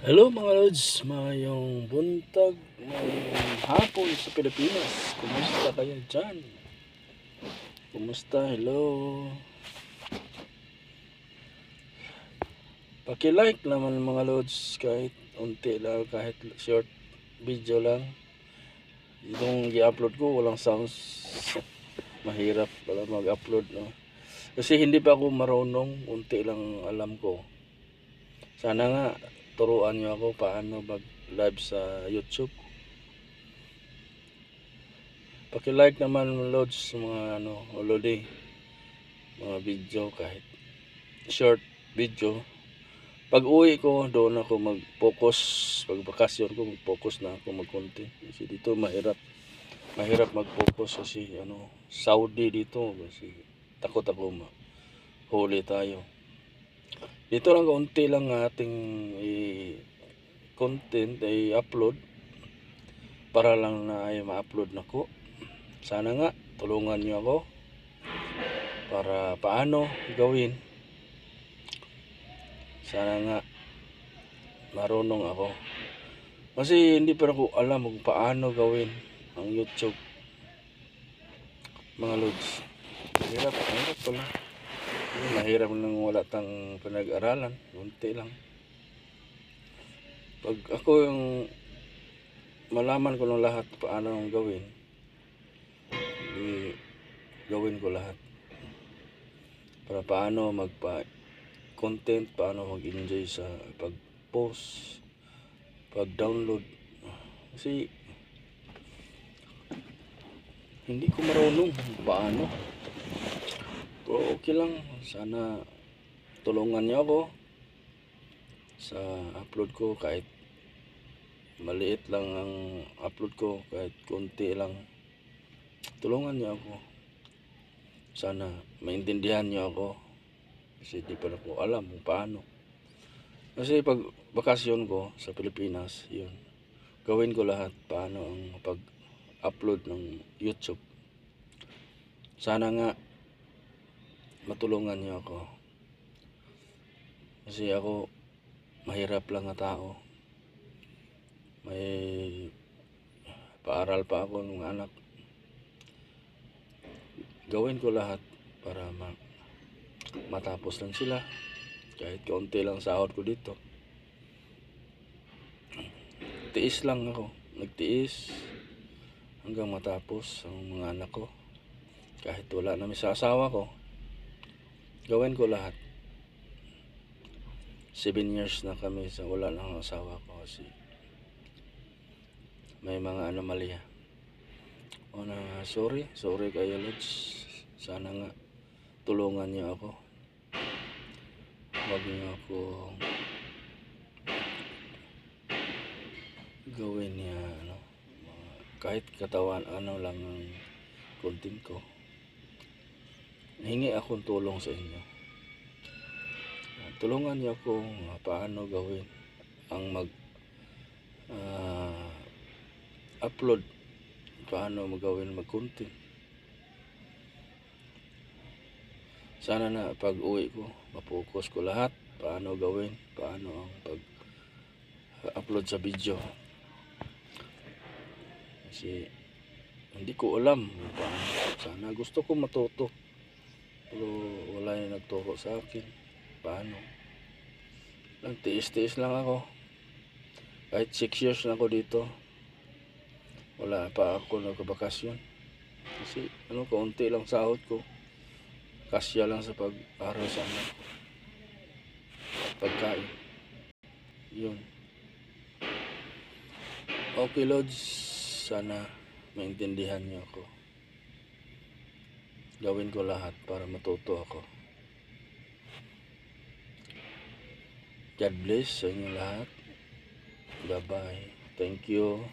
Hello mga lods, mayong buntag, mayong hapon sa Pilipinas. Kumusta kayo dyan? Kumusta? Hello. Paki-like naman mga lods, kahit unti lang, kahit short video lang. Itong i-upload ko, walang sounds. Mahirap pala mag-upload, no? Kasi hindi pa ako marunong, unti lang alam ko. Sana nga turuan nyo ako paano mag-live sa YouTube. Paki-like naman loads sa mga ulodi, mga video, kahit short video. Pag uwi ko, doon ako mag-focus. Pag bakasyon ko, mag-focus na ako mag-content. Kasi dito mahirap mag-focus kasi Saudi dito, kasi takot ako huli tayo. Dito lang kaunti lang ating content ay upload para lang na ay ma-upload na ko. Sana nga tulungan niyo ako para paano gawin. Sana nga marunong ako. Kasi hindi pa ako alam kung paano gawin ang YouTube. Mga lods, mahirap pala. Mahirap nang wala tang pinag-aralan. Unti lang. Pag ako yung malaman ko ng lahat paano gawin, gawin ko lahat. Para paano magpa-content, paano mag-enjoy sa pag-post, pag-download. Kasi hindi ko marunong paano. Pero okay lang, sana tulungan niyo ako sa upload ko. Kahit maliit lang ang upload ko, kahit konti lang, tulungan niyo ako. Sana maintindihan niyo ako, kasi di pa ako alam kung paano. Kasi pag bakasyon ko sa Pilipinas, yun, gawin ko lahat paano ang pag-upload ng YouTube. Sana nga matulungan niyo ako, kasi ako mahirap lang na tao. May paaral pa ako ng anak. Gawin ko lahat para matapos lang sila. Kahit kaunti lang sahod ko dito. Tiis lang ako. Nagtiis hanggang matapos ang mga anak ko. Kahit wala namin sa asawa ko, gawin ko lahat. 7 years na kami sa wala ng asawa ko kasi may mga anomalya. Sorry kayo lods. Sana nga tulungan niyo ako. Huwag niyo ako gawin niya kahit katawan lang ang content ko. Hingi akong tulong sa inyo. Tulungan niyo ako paano gawin ang upload, paano magawin mag-content. Sana na pag uwi ko, mapokus ko lahat paano gawin, paano ang pag-upload sa video. Kasi hindi ko alam paano. Sana gusto ko matuto, pero wala yung nagturo sa akin paano. Tiis-tiis lang ako. Kahit 6 years na ako dito, wala pa ako nagkabakasyon. Kasi kaunti lang sahod ko, kasya lang sa pag-aral sa anak, pagkain. Yun. Okay lods, sana maintindihan niyo ako. Gawin ko lahat para matuto ako. God bless sa inyo lahat. Bye bye. Thank you.